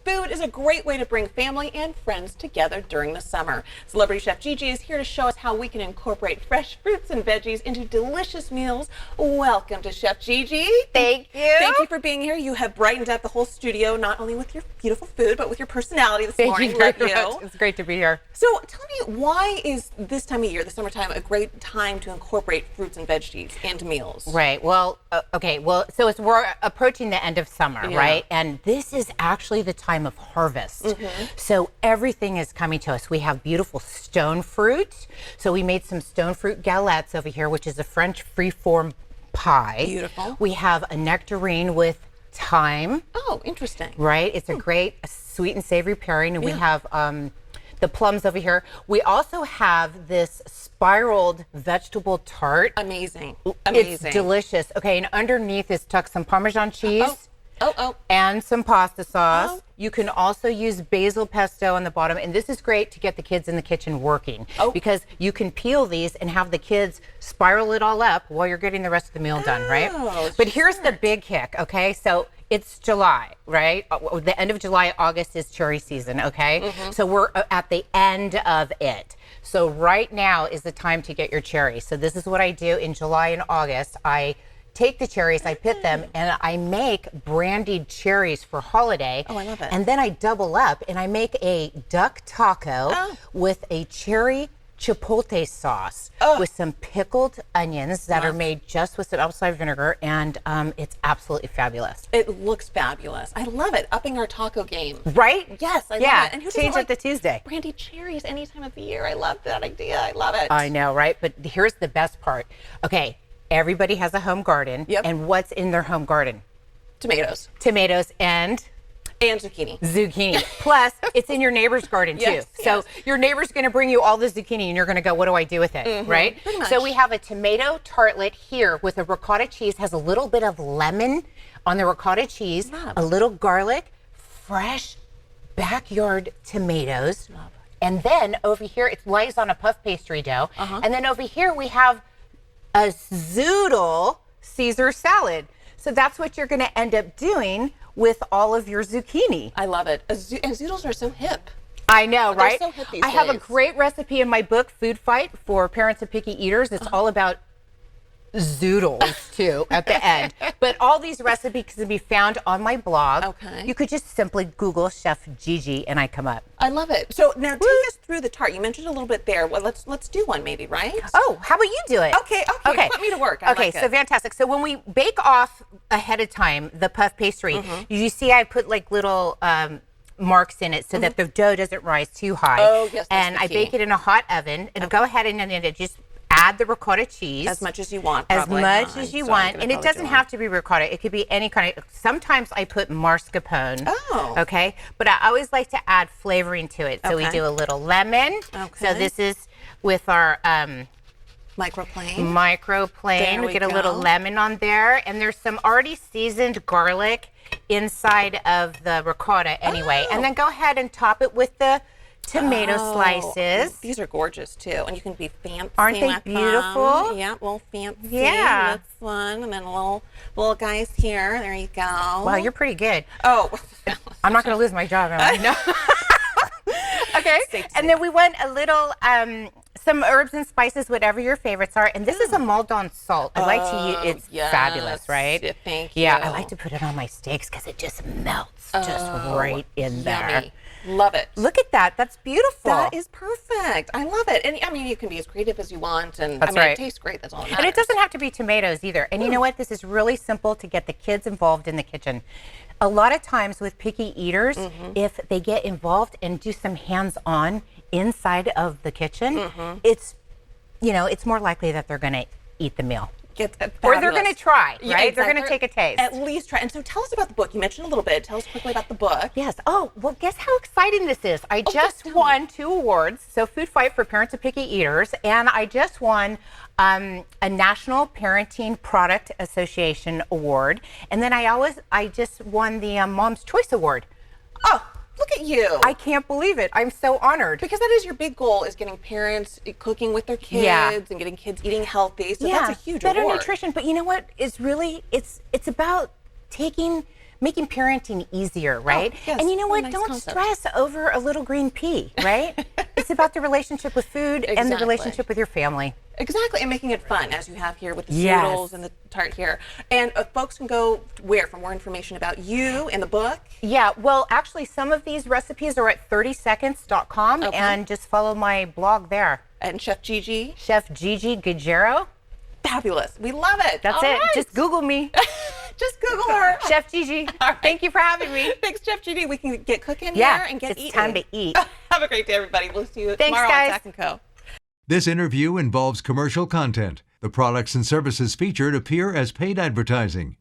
Food is a great way to bring family and friends together during the summer. Celebrity Chef Gigi is here to show us how we can incorporate fresh fruits and veggies into delicious meals. Welcome to Chef Gigi. Thank you. Thank you for being here. You have brightened up the whole studio, not only with your beautiful food, but with your personality this morning. Thank you very much. It's great to be here. So tell me, why is this time of year, the summertime, a great time to incorporate fruits and veggies into meals? Right. Well, okay. Well, so we're approaching the end of summer, right? And this is actually the time of harvest. So everything is coming to us. We have beautiful stone fruit. So we made some stone fruit galettes over here, which is a French free-form pie. Beautiful. We have a nectarine with thyme. Oh, interesting. Right. It's a great sweet and savory pairing. And we have the plums over here. We also have this spiraled vegetable tart. Amazing. It's delicious. Okay, and underneath is tucked some Parmesan cheese. And some pasta sauce. You can also use basil pesto on the bottom, and this is great to get the kids in the kitchen working because you can peel these and have the kids spiral it all up while you're getting the rest of the meal done, right? But here's the big kick, okay? So it's July, right? The end of July, August is cherry season, okay? So we're at the end of it. So right now is the time to get your cherries. So this is what I do in July and August. I take the cherries, I pit them, and I make brandied cherries for holiday. Oh, I love it. And then I double up and I make a duck taco with a cherry chipotle sauce with some pickled onions that are made just with some apple cider vinegar, and it's absolutely fabulous. It looks fabulous. I love it. Upping our taco game. Right? Yes, I love it. And who change it to Tuesday. Brandy cherries any time of the year. I love that idea. I love it. I know, right? But here's the best part. Okay. Everybody has a home garden. And what's in their home garden? Tomatoes. Tomatoes and zucchini. Zucchini. Plus, it's in your neighbor's garden too. So your neighbor's going to bring you all the zucchini and you're going to go, what do I do with it? Right? So we have a tomato tartlet here with a ricotta cheese, has a little bit of lemon on the ricotta cheese, a little garlic, fresh backyard tomatoes. And then over here, it lies on a puff pastry dough. And then over here we have a zoodle Caesar salad. So that's what you're going to end up doing with all of your zucchini. I love it. And zoodles are so hip. I know, right? They're so hip these I have a days. great recipe in my book, Food Fight, for parents of picky eaters. It's all about zoodles too at the end. But all these recipes can be found on my blog. Okay. You could just simply Google Chef Gigi and I come up. I love it. So now take us through the tart. You mentioned a little bit there. Well, let's do one maybe, right? Oh, how about you do it? Okay. Put me to work. I Okay, like so it. fantastic. So when we bake off ahead of time the puff pastry, you see I put like little marks in it so that the dough doesn't rise too high. Oh, yes, that's and the I key. bake it in a hot oven and go ahead and then just add the ricotta cheese. As much as you want. As probably. much as you So I'm want. gonna And it probably doesn't do have to be ricotta. It could be any kind of, sometimes I put mascarpone. Oh. Okay. But I always like to add flavoring to it. So we do a little lemon. Okay. So this is with our microplane. microplane. There We we get a go. little lemon on there. And there's some already seasoned garlic inside of the ricotta anyway. And then go ahead and top it with the tomato slices. These are gorgeous too, and you can be fancy. Aren't they with them. beautiful? Yeah, well, fancy. Yeah. That's fun. And then little guys here. There you go. Wow, you're pretty good. Oh, I'm not going to lose my job, am I? No. Okay. And then we want a little, some herbs and spices, whatever your favorites are. And this is a Maldon salt. I like to use, it's fabulous, right? Yeah, thank you. Yeah, I like to put it on my steaks because it just melts just right in there. Yummy. Love it. Look at that. That's beautiful. That is perfect. I love it. And I mean, you can be as creative as you want. And That's I mean, right. it tastes great. That's all that And matters. it doesn't have to be tomatoes either. And you know what? This is really simple to get the kids involved in the kitchen. A lot of times with picky eaters, if they get involved and do some hands-on inside of the kitchen, it's, it's more likely that they're going to eat the meal. Or they're going to try, right? Yeah, They're exactly. going to take a taste. At least try. And so tell us about the book. You mentioned a little bit. Tell us quickly about the book. Yes. Oh, well, guess how exciting this is. I just won 2 awards. So Food Fight for Parents of Picky Eaters. And I just won a National Parenting Product Association Award. And then I just won the Mom's Choice Award. Oh, look at you. I can't believe it. I'm so honored. Because that is your big goal, is getting parents cooking with their kids and getting kids eating healthy. So that's a huge better award. nutrition. But you know what is really, it's about making parenting easier, right? yes, And you know what a what? nice Don't concept. stress over a little green pea, right? It's about the relationship with food and the Exactly. relationship with your family. Exactly, and making it fun, as you have here with the Yes. noodles and the tart here. And folks can go where for more information about you and the book? Yeah, well, actually, some of these recipes are at 30seconds.com, and just follow my blog there. And Chef Gigi? Chef Gigi Guerrero. Fabulous. We love it. That's All it. right. Just Google me. Just Google her. Chef Gigi. right. Thank you for having me. Thanks, Chef Gigi. We can get cooking Yeah, here and get it's eating. time to eat. Have a great day, everybody. We'll see you Thanks, tomorrow guys. on Zach & Co. This interview involves commercial content. The products and services featured appear as paid advertising.